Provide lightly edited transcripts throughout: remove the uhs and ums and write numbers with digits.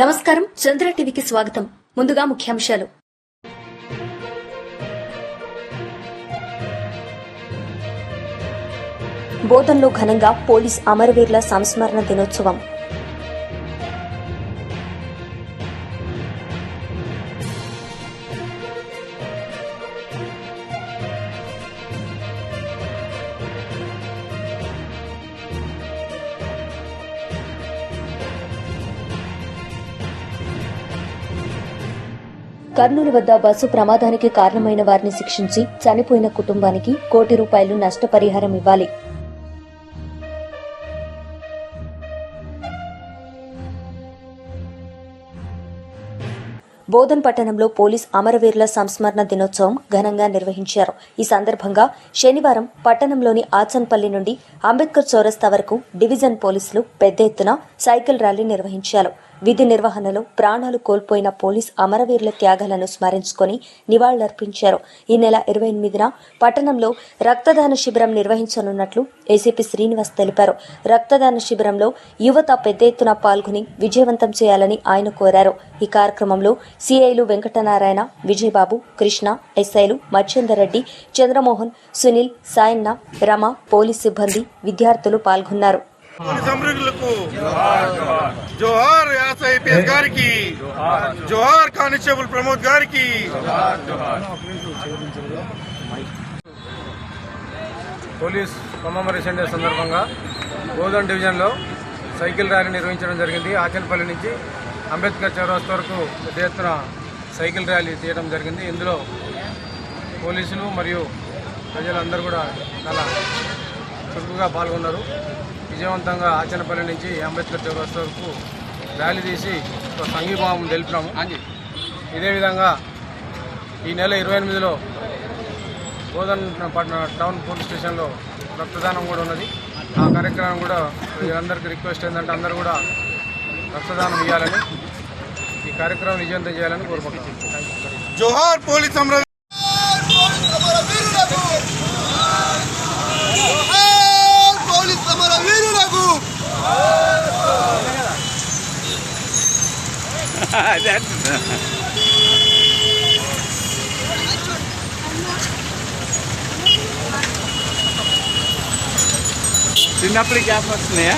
నమస్కారం, చంద్ర టీవీకి స్వాగతం. ముందుగా ముఖ్యాంశాలు. బోధన్లో ఘనంగా పోలీస్ అమరవీరుల సంస్మరణ దినోత్సవం. కర్నూలు వద్ద బస్సు ప్రమాదానికి కారణమైన వారిని శిక్షించి చనిపోయిన కుటుంబానికి ₹1 కోటి నష్టపరిహారం ఇవ్వాలి. బోధన్ పట్టణంలో పోలీస్ అమరవీరుల సంస్మరణ దినోత్సవం ఘనంగా నిర్వహించారు. ఈ సందర్భంగా శనివారం పట్టణంలోని ఆచన్పల్లి నుండి అంబేద్కర్ చౌరస్తా వరకు డివిజన్ పోలీసులు పెద్ద ఎత్తున సైకిల్ ర్యాలీ నిర్వహించారు. విధి నిర్వహణలో ప్రాణాలు కోల్పోయిన పోలీస్ అమరవీరుల త్యాగాలను స్మరించుకొని నివాళులర్పించారు. ఈ నెల 28న పట్టణంలో రక్తదాన శిబిరం నిర్వహించనున్నట్లు ఏసీపీ శ్రీనివాస్ తెలిపారు. రక్తదాన శిబిరంలో యువత పెద్ద ఎత్తున పాల్గొని విజయవంతం చేయాలని ఆయన కోరారు. ఈ కార్యక్రమంలో సీఐలు వెంకటనారాయణ, విజయబాబు, కృష్ణ, ఎస్ఐలు మచ్చేందర్ రెడ్డి, చంద్రమోహన్, సునీల్, సాయన్న, రమ, పోలీస్ సిబ్బంది, విద్యార్థులు పాల్గొన్నారు. జోహార్ ఐపీఎస్ గారికి, జోహార్ కానిస్టేబుల్ ప్రమోద్ గారికి. పోలీస్ కమమరేషన్ డే సందర్భంగా బోధన్ డివిజన్లో సైకిల్ ర్యాలీ నిర్వహించడం జరిగింది. ఆచన్పల్లి నుంచి అంబేద్కర్ చౌరస్తా వరకు పెద్ద ఎత్తున సైకిల్ ర్యాలీ తీయడం జరిగింది. ఇందులో పోలీసులు మరియు ప్రజలందరూ కూడా చాలా చురుకుగా పాల్గొన్నారు. విజయవంతంగా ఆచనపల్లి నుంచి అంబేద్కర్ చౌరస్తా వరకు ర్యాలీ తీసి ఒక సంఘీభావం తెలిపినాము. ఇదే విధంగా ఈ నెల 28లో బోధన్ టౌన్ పోలీస్ స్టేషన్లో రక్తదానం కూడా ఉన్నది. ఆ కార్యక్రమం కూడా అందరికీ రిక్వెస్ట్ ఏంటంటే అందరూ కూడా రక్తదానం ఇవ్వాలని, ఈ కార్యక్రమం విజయవంతం చేయాలని కోరుకుంటున్నాం. జోహార్ పోలీస్ అమరవీరులకు. చిన్నప్పుడు గ్యాప్ వస్తున్నాయా?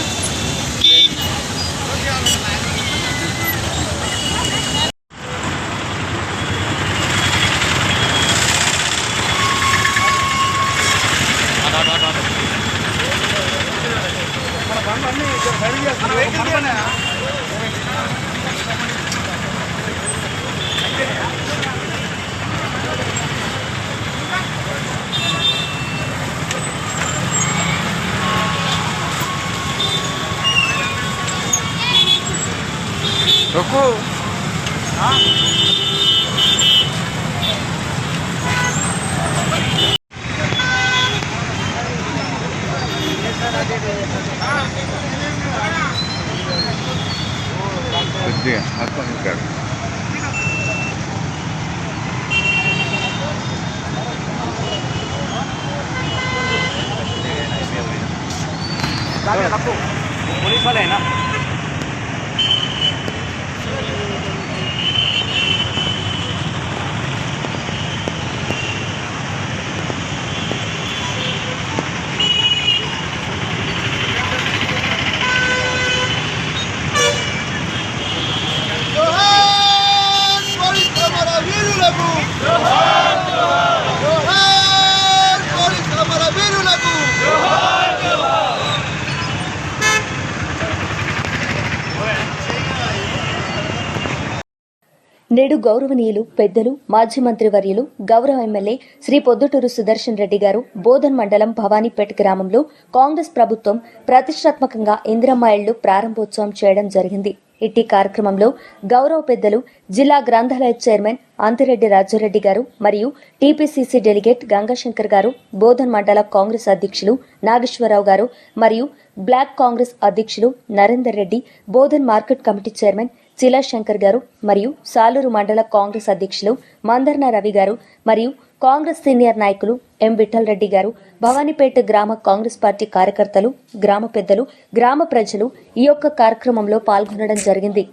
roku కొద్దిగా మొత్తం ఇక్కడ पुलिस वाले है ना. నేడు గౌరవనీయులు పెద్దలు మాజీ మంత్రివర్యులు గౌరవ ఎమ్మెల్యే శ్రీ పొద్దుటూరు సుదర్శన్ రెడ్డి గారు బోధన్ మండలం భవానీపేట గ్రామంలో కాంగ్రెస్ ప్రభుత్వం ప్రతిష్టాత్మకంగా ఇందిరమ్మ ఇళ్లు ప్రారంభోత్సవం చేయడం జరిగింది. ఇట్టి కార్యక్రమంలో గౌరవ పెద్దలు జిల్లా గ్రంథాలయ చైర్మన్ అంతిరెడ్డి రాజారెడ్డి గారు మరియు టీపీసీసీ డెలిగేట్ గంగాశంకర్ గారు, బోధన్ మండల కాంగ్రెస్ అధ్యక్షులు నాగేశ్వరరావు గారు మరియు బ్లాక్ కాంగ్రెస్ అధ్యక్షులు Narender Reddy, Bodhan market committee chairman Shilashankar garu మరియు సాలూరు మండల కాంగ్రెస్ అధ్యక్షులు మందర్న రవి గారు మరియు కాంగ్రెస్ సీనియర్ నాయకులు ఎం విఠల్ రెడ్డి గారు, భవానీపేట గ్రామ కాంగ్రెస్ పార్టీ కార్యకర్తలు, గ్రామ పెద్దలు, గ్రామ ప్రజలు ఈ యొక్క కార్యక్రమంలో పాల్గొనడం జరిగింది.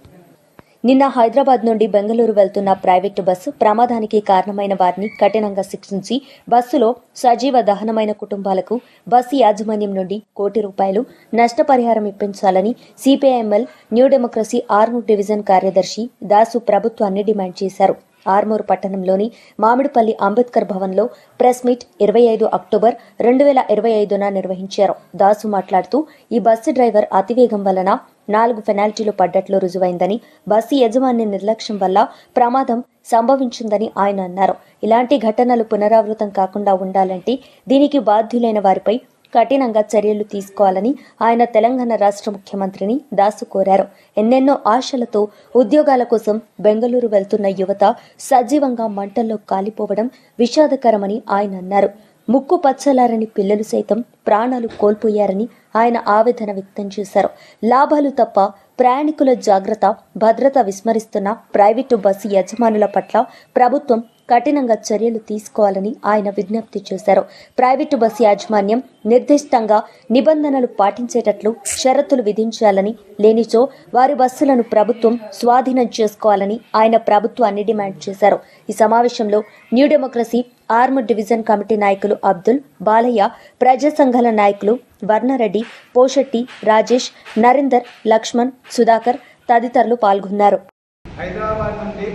నిన్న హైదరాబాద్ నుండి బెంగళూరు వెళ్తున్న ప్రైవేటు బస్సు ప్రమాదానికి కారణమైన వారిని కఠినంగా శిక్షించి బస్సులో సజీవ దహనమైన కుటుంబాలకు బస్సు యాజమాన్యం నుండి ₹1,00,00,000 నష్టపరిహారం ఇప్పించాలని CPIML new democracy Armoor division కార్యదర్శి దాసు ప్రభుత్వాన్ని డిమాండ్ చేశారు. ఆర్మూరు పట్టణంలోని మామిడిపల్లి అంబేద్కర్ భవన్లో ప్రెస్ మీట్ 25 అక్టోబర్ 2025న నిర్వహించారు. దాసు మాట్లాడుతూ ఈ బస్సు డ్రైవర్ అతివేగం వలన 4 పెనాల్టీలు పడ్డట్లు రుజువైందని, బస్సు యజమాని నిర్లక్ష్యం వల్ల ప్రమాదం సంభవించిందని ఆయన అన్నారు. ఇలాంటి ఘటనలు పునరావృతం కాకుండా ఉండాలంటే దీనికి బాధ్యులైన వారిపై కఠినంగా చర్యలు తీసుకోవాలని ఆయన తెలంగాణ రాష్ట్ర ముఖ్యమంత్రిని దాసు కోరారు. ఎన్నెన్నో ఆశలతో ఉద్యోగాల కోసం బెంగళూరు వెళ్తున్న యువత సజీవంగా మంటల్లో కాలిపోవడం విషాదకరమని ఆయన అన్నారు. ముక్కు పచ్చలారని పిల్లలు సైతం ప్రాణాలు కోల్పోయారని ఆయన ఆవేదన వ్యక్తం చేశారు. లాభాలు తప్ప ప్రయాణికుల జాగ్రత్త, భద్రత విస్మరిస్తున్న ప్రైవేటు బస్సు యజమానుల పట్ల ప్రభుత్వం కఠినంగా చర్యలు తీసుకోవాలని ఆయన విజ్ఞప్తి చేశారు. ప్రైవేటు బస్సు యాజమాన్యం నిర్దిష్టంగా నిబంధనలు పాటించేటట్లు షరతులు విధించాలని, లేనిచో వారి బస్సులను ప్రభుత్వం స్వాధీనం చేసుకోవాలని ఆయన ప్రభుత్వాన్ని డిమాండ్ చేశారు. ఈ సమావేశంలో new democracy Armoor division committee నాయకులు అబ్దుల్, బాలయ్య, ప్రజా సంఘాల నాయకులు వర్ణరెడ్డి, పోషెట్టి, రాజేష్, నరేందర్, లక్ష్మణ్, సుధాకర్ తదితరులు పాల్గొన్నారు. హైదరాబాద్ నుండి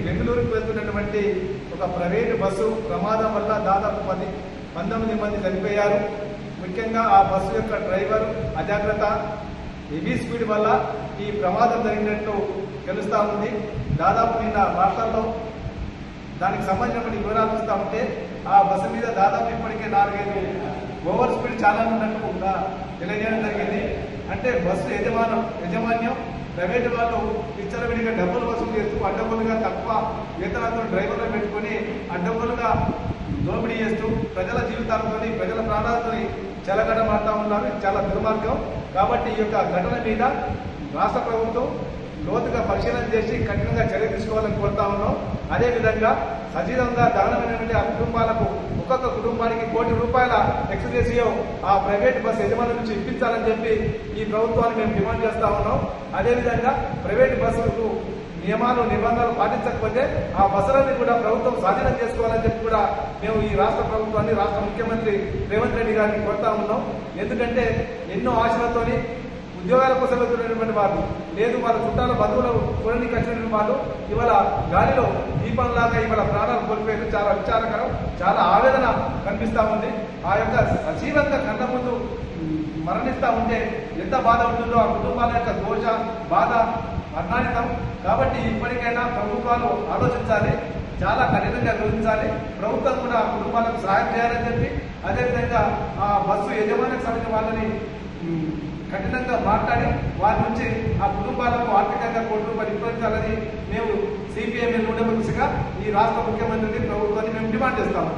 బెంగళూరుకు వెళ్తున్నటువంటి ఒక ప్రైవేటు బస్సు ప్రమాదం వల్ల దాదాపు 19 మంది చనిపోయారు. ముఖ్యంగా ఆ బస్సు యొక్క డ్రైవర్ అజాగ్రత్త, హెవీ స్పీడ్ వల్ల ఈ ప్రమాదం జరిగినట్టు తెలుస్తూ ఉంది. దాదాపు నిన్న వార్తల్లో దానికి సంబంధించిన వివరాలు ఇస్తూ ఉంటే ఆ బస్సు మీద దాదాపు ఇప్పటికే 4-5 ఓవర్ స్పీడ్ చాలా ఉన్నట్టు కూడా తెలియజేయడం జరిగింది. అంటే బస్సు యాజమాన్యం ప్రైవేటు వాళ్ళు విచ్చలవిడిగా డబ్బులు వసూలు చేస్తూ అడ్డగోలుగా తక్కువ వేతనాలతో డ్రైవర్లు పెట్టుకుని అడ్డగోలుగా దోపిడీ చేస్తూ ప్రజల జీవితాలతో, ప్రజల ప్రాణాలతో చెలగడమాడుతూ ఉన్నారు. చాలా దుర్మార్గం. కాబట్టి ఈ యొక్క ఘటన మీద రాష్ట్ర ప్రభుత్వం లోతుగా పరిశీలన చేసి కఠినంగా చర్య తీసుకోవాలని కోరుతా ఉన్నాం. అదేవిధంగా సజీవంగా దారుణమైనటువంటి ఆ కుటుంబాలకు ఒక్కొక్క కుటుంబానికి ₹1,00,00,000 ఎక్స్గ్రేషియో ఆ ప్రైవేట్ బస్ యజమాని నుంచి ఇప్పించాలని చెప్పి ఈ ప్రభుత్వాన్ని మేము డిమాండ్ చేస్తా ఉన్నాం. అదేవిధంగా ప్రైవేట్ బస్సులకు నియమాలు, నిబంధనలు పాటించకపోతే ఆ బస్సులన్నీ కూడా ప్రభుత్వం స్వాధీనం చేసుకోవాలని చెప్పి కూడా మేము ఈ రాష్ట్ర ప్రభుత్వాన్ని, రాష్ట్ర ముఖ్యమంత్రి రేవంత్ రెడ్డి గారిని కోరుతా ఉన్నాం. ఎందుకంటే ఎన్నో ఆశలతోని ఉద్యోగాల కోసం వెళ్తున్నటువంటి వాళ్ళు, లేదు వాళ్ళ చుట్టాల బంధువులు చూడడానికి వచ్చినటువంటి వాళ్ళు ఇవాళ గాలిలో దీపంలాగా ఇవాళ ప్రాణాలు కోల్పోయారు. చాలా విచారకరం, చాలా ఆవేదన కనిపిస్తూ ఉంది. ఆ యొక్క సజీవంగా కళ్ళ ముందు మరణిస్తూ ఉంటే ఎంత బాధ ఉంటుందో ఆ కుటుంబాల యొక్క దోష, బాధ వర్ణానితం. కాబట్టి ఇప్పటికైనా ప్రభుత్వాలు ఆలోచించాలి, చాలా కఠినంగా గుర్తించాలి. ప్రభుత్వం కూడా ఆ కుటుంబాలకు సహాయం చేయాలని చెప్పి, అదేవిధంగా ఆ బస్సు యజమానికి సంబంధించిన వాళ్ళని కఠినంగా మాట్లాడి వారి నుంచి ఆ కుటుంబాలకు ఆర్థికంగా ₹1,00,00,000 ఇప్పించాలని మేము సిపిఐఎంఎల్ న్యూ డెమోక్రసీగా ఈ రాష్ట్ర ముఖ్యమంత్రిని, ప్రభుత్వాన్ని మేము డిమాండ్ చేస్తాము.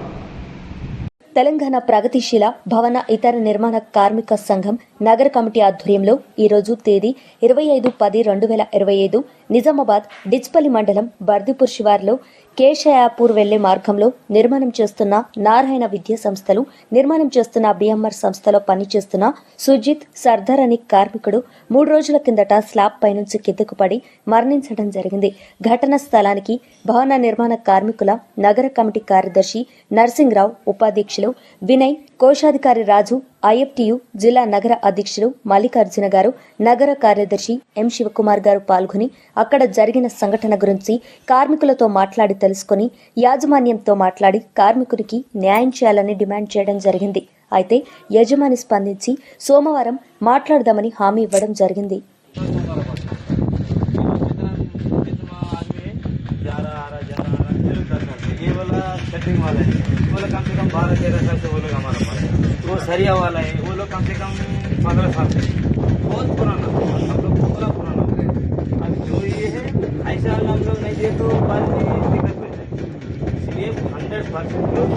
తెలంగాణ ప్రగతిశీల భవన ఇతర నిర్మాణ కార్మిక సంఘం నగర కమిటీ ఆధ్వర్యంలో ఈరోజు తేదీ 25/10/2025 నిజామాబాద్ డిచ్పల్లి మండలం బర్దిపూర్ శివారులో కేశయాపూర్ వెళ్లే మార్గంలో నిర్మాణం చేస్తున్న నారాయణ విద్యా సంస్థలు, నిర్మాణం చేస్తున్న బిఎంఆర్ సంస్థలో పనిచేస్తున్న సుజిత్ సర్దార్ అనే కార్మికుడు 3 రోజుల కిందట స్లాబ్ పైనుంచి కిందకు పడి మరణించడం జరిగింది. ఘటనా స్థలానికి భవన నిర్మాణ కార్మికుల నగర కమిటీ కార్యదర్శి నర్సింగ్రావు, ఉపాధ్యక్షులు వినయ్, కోశాధికారి రాజు, ఐఎఫ్టియు జిల్లా నగర అధ్యక్షులు మల్లికార్జున గారు, నగర కార్యదర్శి ఎం శివకుమార్ గారు పాల్గొని అక్కడ జరిగిన సంఘటన గురించి కార్మికులతో మాట్లాడి తెలుసుకుని యాజమాన్యంతో మాట్లాడి కార్మికుడికి న్యాయం చేయాలని డిమాండ్ చేయడం జరిగింది. అయితే యజమాని స్పందించి సోమవారం మాట్లాడదామని హామీ ఇవ్వడం జరిగింది. सेटिंग वाला है वो लोग कम से कम 12-13 साल से वो लोग हमारा पास है. वो सरिया वाला है वो लोग कम से कम 15 साल से, बहुत पुराना, हम लोग पूरा पुराना है. अब जो ये है ऐसा हम लोग नहीं दे तो बाद में दिक्कत हो जाए. इसलिए 100% लोग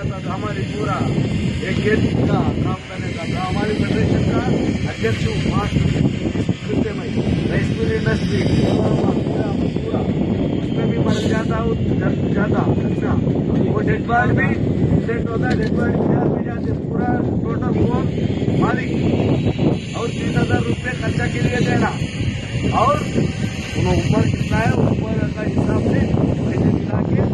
तक हमारी पूरा एक गेट का काम करने का हमारी फेडरेशन का अध्यक्ष हूँ राइस मिल इंडस्ट्री पूरा उसमें भी मर जाता हूँ जाता अच्छा वो डेड बॉडी भी एक्सीडेंट होता है डेड बॉडी में जाते पूरा टोटल वो मालिक और 30,000 रुपये खर्चा के लिए देना और ऊपर कितना है ऊपर का हिसाब से पैसे मिला के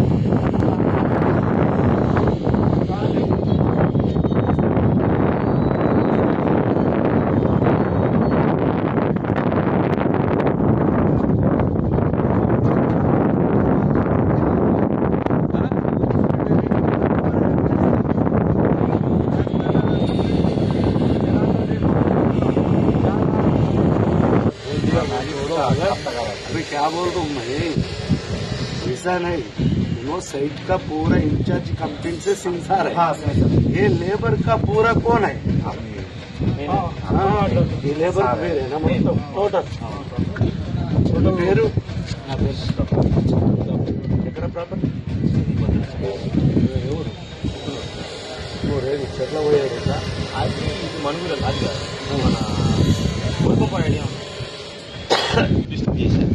अभी क्या बोल रहा हूँ मैं ऐसा नहीं वो साइट का पूरा इंचार्ज कंपनी से सिंसार है ये लेबर का पूरा कौन है ये लेबर పేరు है ना మొత్తం టోటల్ పేరు ఎక్కడ ప్రాపర్టీ ఎవరు చెట్ల పోయాడు అది మనుగురు అది కాదు మన కోరుకోప ఐడియా డిస్ట్రిక్ట్ చేశారు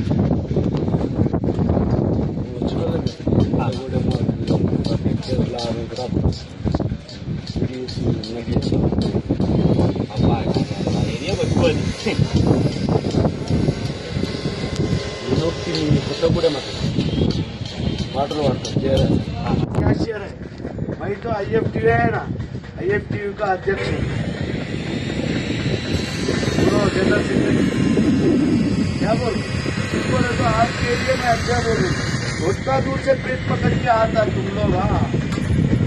ఏరియా పట్టుకోవాలి కొత్తగూడెం మాటలు వాడతాం कैशियर है मैं तो IFTU है ना IFTU का अध्यक्ष हूँ जनरल सेक्रेटरी क्या बोल बोले तो आपके एरिया में अच्छा बोलूँ उसका दूर से पेट पकड़ के आता तुम लोग हाँ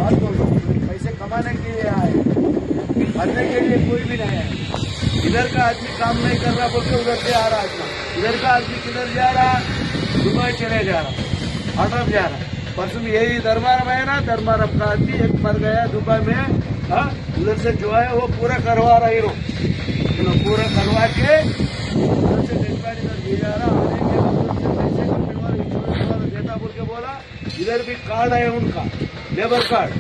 बात बोलो पैसे कमाने के लिए आए भरने के लिए कोई भी नहीं है इधर का आदमी काम नहीं कर रहा बोल के उधर से आ रहा था इधर का आदमी किधर जा रहा दुबई चले जा रहा ऑर्डर जा रहा परसों यही धर्मारम है ना धर्मारम का आदमी एक मर गया दुबई में हाँ उधर से जो है वो पूरा करवा रही हो पूरा करवा के उधर से डेडबॉडी ले जा रहा पैसे कंपनी वाला इंश्योरेंस वाला देता बोल के बोला इधर भी कार्ड है उनका लेबर कार्ड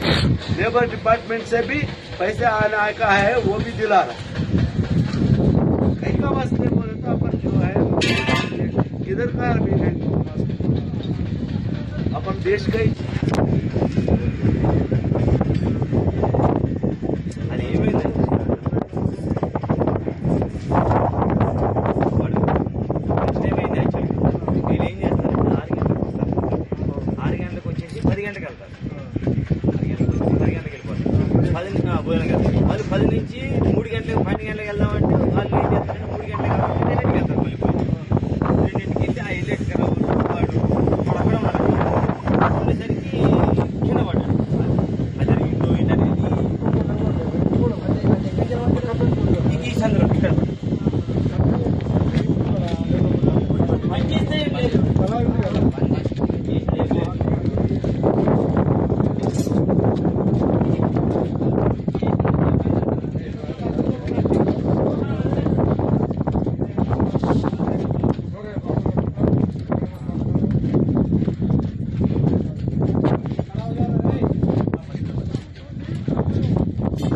लेबर डिपार्टमेंट से भी पैसे आने का है वो भी दिला रहा कहीं का वास्ते बोले तो अपन जो है इधर का भी है अपन देश का ही అది ఏమైంది నెక్స్ట్ ఏమైంది యాక్చువల్లీ వీళ్ళు ఏం చేస్తారంటే 6 గంటలకు వచ్చేసి 10 గంటలకు వెళ్తారు 10 గంటలకు వచ్చి 10 గంటలకు వెళ్ళిపోతారు 10 భోజనం కదా వాళ్ళు 10 నుంచి 3 గంటలకు 12 గంటలకు వెళ్దామంటే వాళ్ళు ఏం చేస్తారంటే 3 గంటలకు కాబట్టి 2 వెళ్తారు మళ్ళీ 2కి వెళ్ళి ఆ వెళ్ళేటి కదా వాడు పడకడం ఉండేసరికి కింద పడ్డాడు అది జరిగిందో ఏంటనేది ఈ సందర్భం ఇక్కడ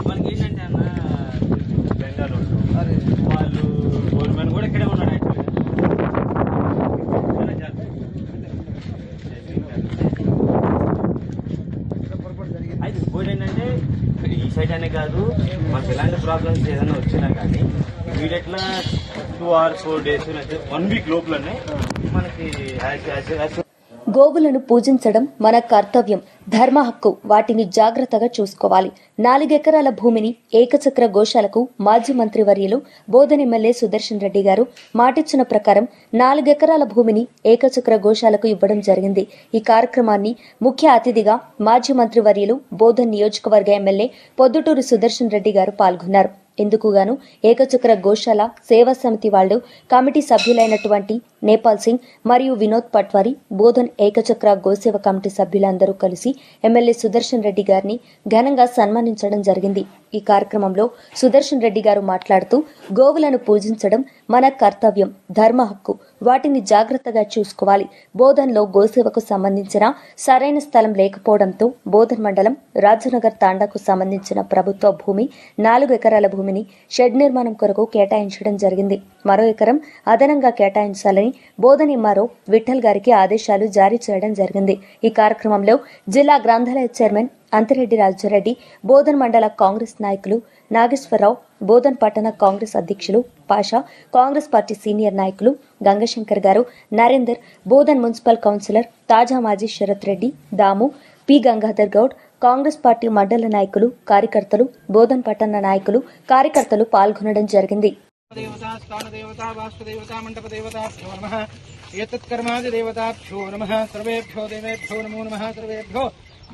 మనకి ఏంటంటే అన్న బెంగాల్ వాళ్ళు గవర్నమెంట్ కూడా ఇక్కడే ఉన్నాడు అయితే ఇంకోటి ఏంటంటే ఈ సైడ్ అనే కాదు మనకి ఎలాంటి ప్రాబ్లమ్స్ ఏదైనా వచ్చినా కానీ ఇమీడియట్గా 2 or 4 days అయితే 1 week లోపలనే మనకి గోవులను పూజించడం మన కర్తవ్యం, ధర్మ హక్కు. వాటిని జాగ్రత్తగా చూసుకోవాలి. 4 ఎకరాల భూమిని ఏకచక్ర గోశాలకు మాజీ మంత్రివర్యులు బోధన్ ఎమ్మెల్యే సుదర్శన్ రెడ్డి గారు మాటిచ్చిన ప్రకారం 4 ఎకరాల భూమిని ఏకచక్ర గోశాలకు ఇవ్వడం జరిగింది. ఈ కార్యక్రమాన్ని ముఖ్య అతిథిగా మాజీ మంత్రివర్యులు బోధన్ నియోజకవర్గ ఎమ్మెల్యే పొద్దుటూరు సుదర్శన్ రెడ్డి గారు పాల్గొన్నారు. ఇందుకుగాను ఏకచక్ర గోశాల సేవా సమితి వాళ్లు కమిటీ సభ్యులైనటువంటి నేపాల్ సింగ్ మరియు వినోద్ పట్వారి బోధన్ ఏకచక్ర గోసేవ కమిటీ సభ్యులందరూ కలిసి ఎమ్మెల్యే సుదర్శన్ రెడ్డి గారిని ఘనంగా సన్మానించడం జరిగింది. ఈ కార్యక్రమంలో సుదర్శన్ రెడ్డి గారు మాట్లాడుతూ గోవులను పూజించడం మన కర్తవ్యం, ధర్మ హక్కు, వాటిని జాగ్రత్తగా చూసుకోవాలి. బోధన్లో గోసేవకు సంబంధించిన సరైన స్థలం లేకపోవడంతో బోధన్ మండలం రాజనగర్ తాండాకు సంబంధించిన ప్రభుత్వ భూమి 4 ఎకరాల భూమిని షెడ్ నిర్మాణం కొరకు కేటాయించడం జరిగింది. మరో ఎకరం అదనంగా కేటాయించాలని బోధన్ ఎంఆర్ఓ విఠల్ గారికి ఆదేశాలు జారీ చేయడం జరిగింది. ఈ కార్యక్రమంలో జిల్లా గ్రంథాలయ చైర్మన్ అంతిరెడ్డి రాజారెడ్డి, బోధన్ మండల కాంగ్రెస్ నాయకులు నాగేశ్వరరావు, బోధన్ పట్టణ కాంగ్రెస్ అధ్యక్షులు పాషా, కాంగ్రెస్ పార్టీ సీనియర్ నాయకులు గంగశంకర్ గారు, నరేందర్, బోధన్ మున్సిపల్ కౌన్సిలర్ తాజా మాజీ శరత్ రెడ్డి, దాము, పి గంగాధర్ గౌడ్, కాంగ్రెస్ పార్టీ మండల నాయకులు, కార్యకర్తలు, బోధన్ పట్టణ నాయకులు, కార్యకర్తలు పాల్గొనడం జరిగింది.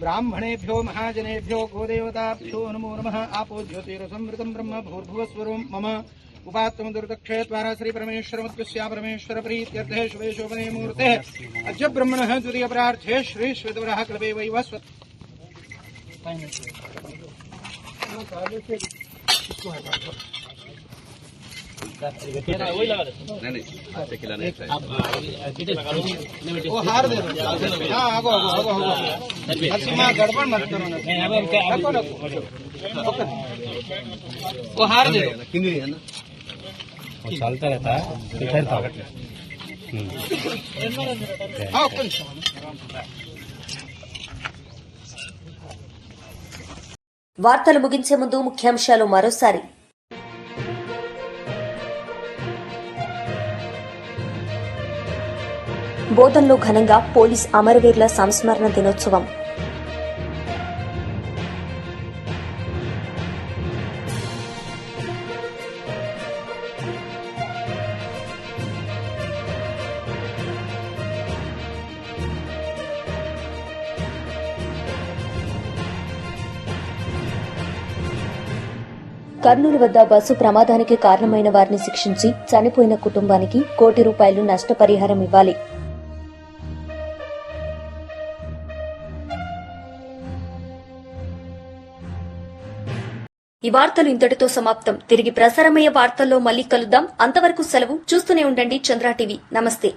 ब्राह्मणेभ्यो महाजनेभ्यो गोदेवताभ्यो नमो नमः. आपो ज्योतिरसमृतं ब्रह्म भूर्भुवस्वरूं मम उपात्तम दुर्दक्षयद्वारा श्री परमेश्वरमत्स्या परमेश्वर प्रीत्यर्थे शुभे शोभने मूर्ते अद्य ब्रह्मणः द्वितीय प्रार्थे श्री श्वेतवरः क्लवे वैवस्व हार दे आगो गड़बड़ मत करो वो हार दे चलता रहता है వార్తలు ముగించే ముందు ముఖ్యాంశాలు మరోసారి. బోధన్లో ఘనంగా పోలీస్ అమరవీరుల సంస్మరణ దినోత్సవం. కర్నూలు వద్ద బస్సు ప్రమాదానికి కారణమైన వారిని శిక్షించి చనిపోయిన కుటుంబానికి ₹1 కోటి నష్టపరిహారం ఇవ్వాలి. ఈ వార్తలు ఇంతటితో సమాప్తం. తిరిగి ప్రసారమయ్యే వార్తల్లో మళ్లీ కలుద్దాం. అంతవరకు సెలవు. చూస్తూనే ఉండండి చంద్ర టీవీ. నమస్తే.